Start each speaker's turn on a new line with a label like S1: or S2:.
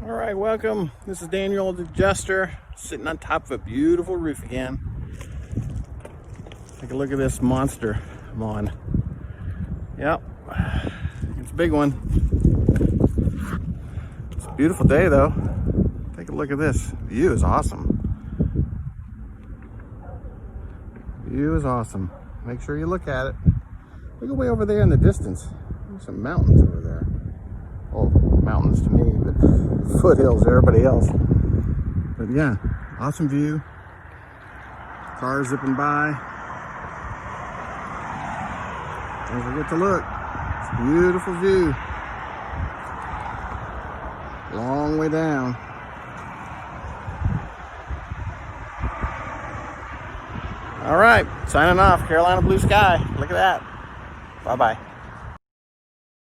S1: All right, welcome. This is Daniel the Jester, sitting on top of a beautiful roof again. Take a look at this monster I'm on. Yep, it's a big one. It's a beautiful day though. Take a look at this. View is awesome. View is awesome. Make sure you look at it. Look way over there in the distance. There's some mountains over there. Well, mountains to me, but foothills to everybody else. But yeah, awesome view. Cars zipping by. Don't forget to look. It's a beautiful view. Long way down. All right, signing off. Carolina blue sky. Look at that. Bye-bye.